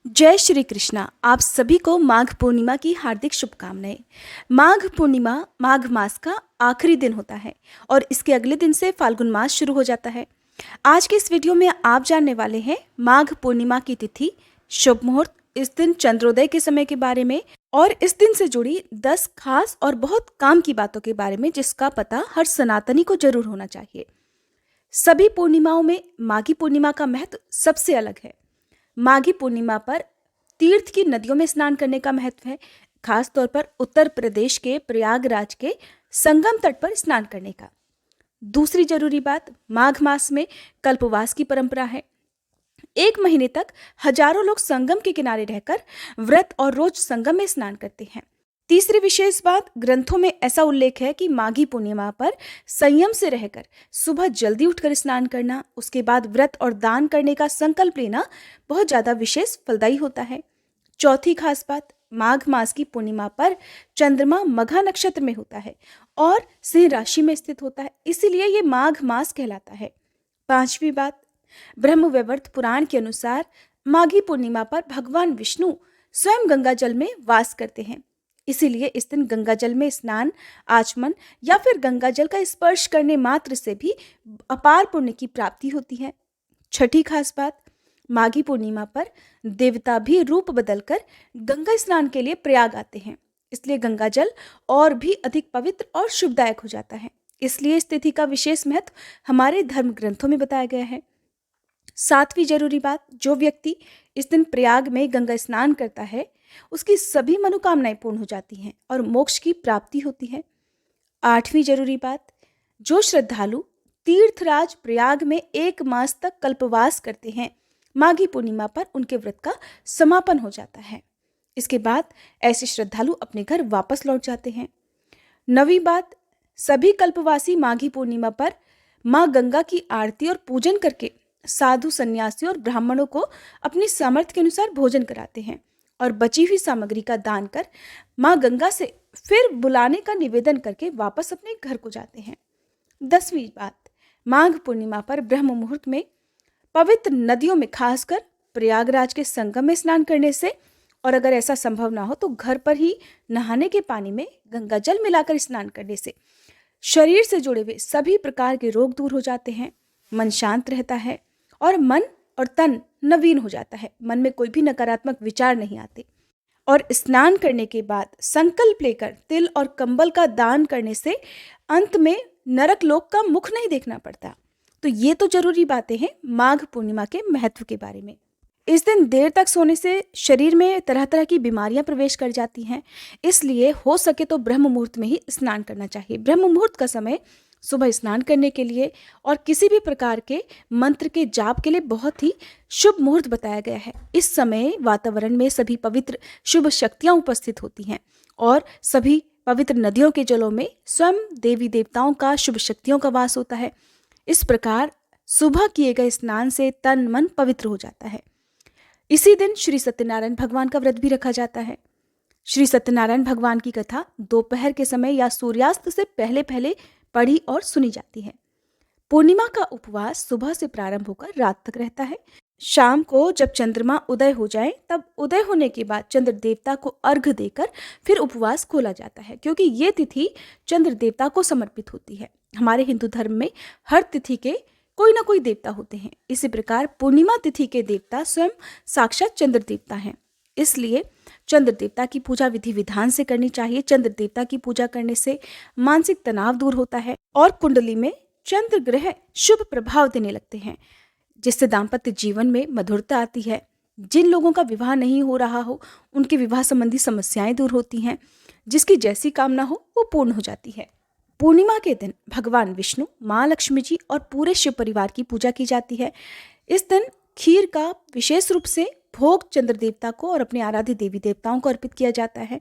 जय श्री कृष्णा। आप सभी को माघ पूर्णिमा की हार्दिक शुभकामनाएं। माघ पूर्णिमा माघ मास का आखिरी दिन होता है और इसके अगले दिन से फाल्गुन मास शुरू हो जाता है। आज के इस वीडियो में आप जानने वाले हैं माघ पूर्णिमा की तिथि, शुभ मुहूर्त, इस दिन चंद्रोदय के समय के बारे में और इस दिन से जुड़ी 10 खास और बहुत काम की बातों के बारे में, जिसका पता हर सनातनी को जरूर होना चाहिए। सभी पूर्णिमाओं में माघी पूर्णिमा का महत्व सबसे अलग है। माघी पूर्णिमा पर तीर्थ की नदियों में स्नान करने का महत्व है, खास तौर पर उत्तर प्रदेश के प्रयागराज के संगम तट पर स्नान करने का। दूसरी जरूरी बात, माघ मास में कल्पवास की परंपरा है। 1 महीने तक हजारों लोग संगम के किनारे रहकर व्रत और रोज संगम में स्नान करते हैं। तीसरी विशेष बात, ग्रंथों में ऐसा उल्लेख है कि माघी पूर्णिमा पर संयम से रहकर सुबह जल्दी उठकर स्नान करना, उसके बाद व्रत और दान करने का संकल्प लेना बहुत ज्यादा विशेष फलदायी होता है। चौथी खास बात, माघ मास की पूर्णिमा पर चंद्रमा मघा नक्षत्र में होता है और सिंह राशि में स्थित होता है, इसीलिए ये माघ मास कहलाता है। पांचवी बात, ब्रह्म वैवर्त पुराण के अनुसार माघी पूर्णिमा पर भगवान विष्णु स्वयं गंगा जल में वास करते हैं, इसीलिए इस दिन गंगा जल में स्नान, आचमन या फिर गंगा जल का स्पर्श करने मात्र से भी अपार पुण्य की प्राप्ति होती है। छठी खास बात, माघी पूर्णिमा पर देवता भी रूप बदलकर गंगा स्नान के लिए प्रयाग आते हैं, इसलिए गंगा जल और भी अधिक पवित्र और शुभदायक हो जाता है। इसलिए इस तिथि का विशेष महत्व हमारे धर्म ग्रंथों में बताया गया है। सातवीं जरूरी बात, जो व्यक्ति इस दिन प्रयाग में गंगा स्नान करता है उसकी सभी मनोकामनाएं पूर्ण हो जाती हैं और मोक्ष की प्राप्ति होती है। आठवीं जरूरी बात, जो श्रद्धालु तीर्थराज प्रयाग में 1 मास तक कल्पवास करते हैं, माघी पूर्णिमा पर उनके व्रत का समापन हो जाता है। इसके बाद ऐसे श्रद्धालु अपने घर वापस लौट जाते हैं। नवीं बात, सभी कल्पवासी माघी पूर्णिमा पर माँ गंगा की आरती और पूजन करके साधु, सन्यासियों और ब्राह्मणों को अपनी सामर्थ्य के अनुसार भोजन कराते हैं और बची हुई सामग्री का दान कर माँ गंगा से फिर बुलाने का निवेदन करके वापस अपने घर को जाते हैं। 10वीं बात, माघ पूर्णिमा पर ब्रह्म मुहूर्त में पवित्र नदियों में, खासकर प्रयागराज के संगम में स्नान करने से, और अगर ऐसा संभव ना हो तो घर पर ही नहाने के पानी में गंगा जल मिलाकर स्नान करने से शरीर से जुड़े हुए सभी प्रकार के रोग दूर हो जाते हैं, मन शांत रहता है और मन और तन नवीन हो जाता है। मन में कोई भी नकारात्मक विचार नहीं आते। और स्नान करने के बाद संकल्प लेकर तिल और कंबल का दान करने से अंत में नरक लोक का मुख नहीं देखना पड़ता। तो ये तो जरूरी बातें हैं माघ पूर्णिमा के महत्व के बारे में। इस दिन देर तक सोने से शरीर में तरह तरह की बीमारियां प्रवेश कर जाती हैं, इसलिए हो सके तो ब्रह्म मुहूर्त में ही स्नान करना चाहिए। ब्रह्म मुहूर्त का समय सुबह स्नान करने के लिए और किसी भी प्रकार के मंत्र के जाप के लिए बहुत ही शुभ मुहूर्त बताया गया है। इस समय वातावरण में सभी पवित्र शुभ शक्तियां उपस्थित होती हैं और सभी पवित्र नदियों के जलों में स्वयं देवी देवताओं का, शुभ शक्तियों का वास होता है। इस प्रकार सुबह किए गए स्नान से तन मन पवित्र हो जाता है। इसी दिन श्री सत्यनारायण भगवान का व्रत भी रखा जाता है। श्री सत्यनारायण भगवान की कथा दोपहर के समय या सूर्यास्त से पहले पहले पढ़ी और सुनी जाती है। पूर्णिमा का उपवास सुबह से प्रारंभ होकर रात तक रहता है। शाम को जब चंद्रमा उदय हो जाए, तब उदय होने के बाद चंद्र देवता को अर्घ्य देकर फिर उपवास खोला जाता है, क्योंकि ये तिथि चंद्र देवता को समर्पित होती है। हमारे हिंदू धर्म में हर तिथि के कोई ना कोई देवता होते हैं। इसी प्रकार पूर्णिमा तिथि के देवता स्वयं साक्षात चंद्र देवता हैं, इसलिए चंद्र देवता की पूजा विधि विधान से करनी चाहिए। चंद्र देवता की पूजा करने से मानसिक तनाव दूर होता है और कुंडली में चंद्र ग्रह शुभ प्रभाव देने लगते हैं, जिससे दाम्पत्य जीवन में मधुरता आती है। जिन लोगों का विवाह नहीं हो रहा हो, उनके विवाह संबंधी समस्याएं दूर होती हैं। जिसकी जैसी कामना हो वो पूर्ण हो जाती है। पूर्णिमा के दिन भगवान विष्णु, माँ लक्ष्मी जी और पूरे शिव परिवार की पूजा की जाती है। इस दिन खीर का विशेष रूप से भोग चंद्र देवता को और अपने आराध्य देवी देवताओं को अर्पित किया जाता है।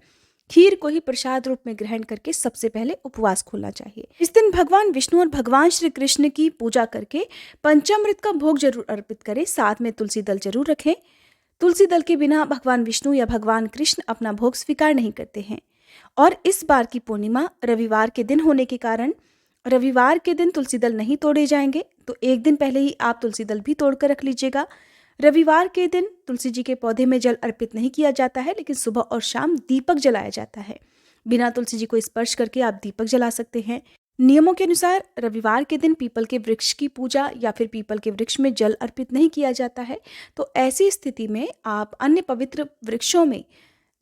खीर को ही प्रसाद रूप में ग्रहण करके सबसे पहले उपवास खोलना चाहिए। इस दिन भगवान विष्णु और भगवान श्री कृष्ण की पूजा करके पंचामृत का भोग जरूर अर्पित करें। साथ में तुलसी दल जरूर रखें। तुलसी दल के बिना भगवान विष्णु या भगवान कृष्ण अपना भोग स्वीकार नहीं करते हैं। और इस बार की पूर्णिमा रविवार के दिन होने के कारण रविवार के दिन तुलसी दल नहीं तोड़े जाएंगे, तो एक दिन पहले ही आप तुलसी दल भी तोड़कर रख लीजिएगा। रविवार के दिन तुलसी जी के पौधे में जल अर्पित नहीं किया जाता है, लेकिन सुबह और शाम दीपक जलाया जाता है। बिना तुलसी जी को स्पर्श करके आप दीपक जला सकते हैं। नियमों के अनुसार रविवार के दिन पीपल के वृक्ष की पूजा या फिर पीपल के वृक्ष में जल अर्पित नहीं किया जाता है। तो ऐसी स्थिति में आप अन्य पवित्र वृक्षों में,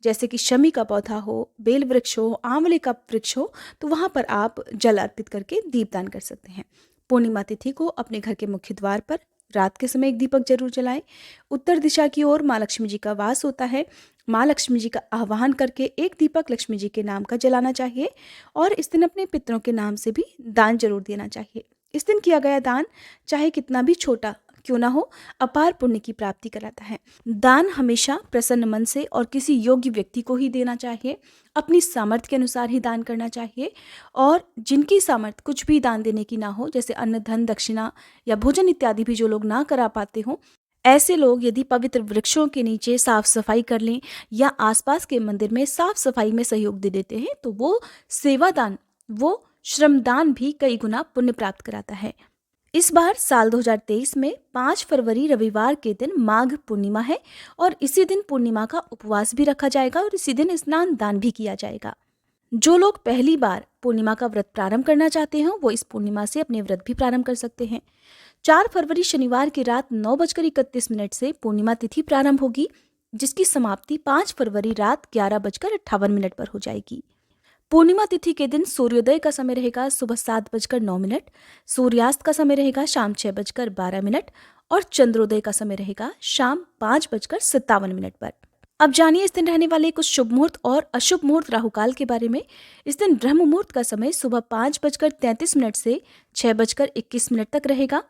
जैसे कि शमी का पौधा हो, बेल वृक्ष हो, आंवले का वृक्ष हो, तो वहां पर आप जल अर्पित करके दीपदान कर सकते हैं। पूर्णिमा तिथि को अपने घर के मुख्य द्वार पर रात के समय एक दीपक जरूर जलाएं। उत्तर दिशा की ओर माँ लक्ष्मी जी का वास होता है। माँ लक्ष्मी जी का आह्वान करके एक दीपक लक्ष्मी जी के नाम का जलाना चाहिए और इस दिन अपने पितरों के नाम से भी दान जरूर देना चाहिए। इस दिन किया गया दान चाहे कितना भी छोटा क्यों ना हो, अपार पुण्य की प्राप्ति कराता है। दान हमेशा प्रसन्न मन से और किसी योग्य व्यक्ति को ही देना चाहिए। अपनी सामर्थ्य के अनुसार ही दान करना चाहिए और जिनकी सामर्थ्य कुछ भी दान देने की ना हो, जैसे अन्न, धन, दक्षिणा या भोजन इत्यादि भी जो लोग ना करा पाते हों, ऐसे लोग यदि पवित्र वृक्षों के नीचे साफ सफाई कर लें या आसपास के मंदिर में साफ सफाई में सहयोग दे देते हैं, तो वो सेवादान, वो श्रमदान भी कई गुना पुण्य प्राप्त कराता है। इस बार साल 2023 में 5 फरवरी रविवार के दिन माघ पूर्णिमा है और इसी दिन पूर्णिमा का उपवास भी रखा जाएगा और इसी दिन स्नान दान भी किया जाएगा। जो लोग पहली बार पूर्णिमा का व्रत प्रारंभ करना चाहते हैं, वो इस पूर्णिमा से अपने व्रत भी प्रारंभ कर सकते हैं। 4 फरवरी शनिवार की रात 9:31 से पूर्णिमा तिथि प्रारंभ होगी, जिसकी समाप्ति 5 फरवरी रात 11:58 पर हो जाएगी। पूर्णिमा तिथि के दिन सूर्योदय का समय रहेगा सुबह 7:09, सूर्यास्त का समय रहेगा शाम 6:12 और चंद्रोदय का समय रहेगा शाम 5:57 पर। अब जानिए इस दिन रहने वाले कुछ शुभ मुहूर्त और अशुभ मुहूर्त राहुकाल के बारे में। इस दिन ब्रह्म मुहूर्त का समय सुबह 5:33 से 6:21 तक रहेगा।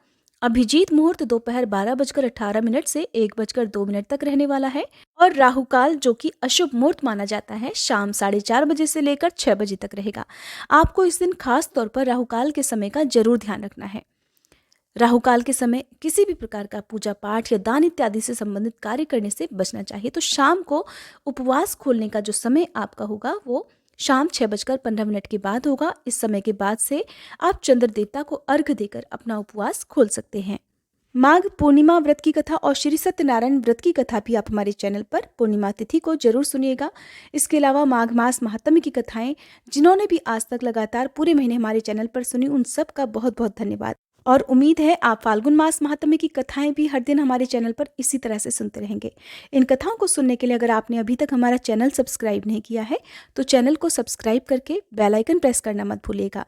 अभिजीत मुहूर्त दोपहर 12:18 से 1:02 तक रहने वाला है और राहुकाल, जो कि अशुभ मुहूर्त माना जाता है, शाम 4:30 बजे से लेकर 6 बजे तक रहेगा। आपको इस दिन खास तौर पर राहुकाल के समय का जरूर ध्यान रखना है। राहुकाल के समय किसी भी प्रकार का पूजा पाठ या दान इत्यादि से संबंधित कार्य करने से बचना चाहिए। तो शाम को उपवास खोलने का जो समय आपका होगा वो शाम 6:15 के बाद होगा। इस समय के बाद से आप चंद्र देवता को अर्घ्य देकर अपना उपवास खोल सकते हैं। माघ पूर्णिमा व्रत की कथा और श्री सत्यनारायण व्रत की कथा भी आप हमारे चैनल पर पूर्णिमा तिथि को जरूर सुनिएगा। इसके अलावा माघ मास महात्म्य की कथाएं जिन्होंने भी आज तक लगातार पूरे महीने हमारे चैनल पर सुनी, उन सब का बहुत बहुत धन्यवाद और उम्मीद है आप फाल्गुन मास महात्म्य की कथाएं भी हर दिन हमारे चैनल पर इसी तरह से सुनते रहेंगे। इन कथाओं को सुनने के लिए अगर आपने अभी तक हमारा चैनल सब्सक्राइब नहीं किया है तो चैनल को सब्सक्राइब करके बेल आइकन प्रेस करना मत भूलिएगा।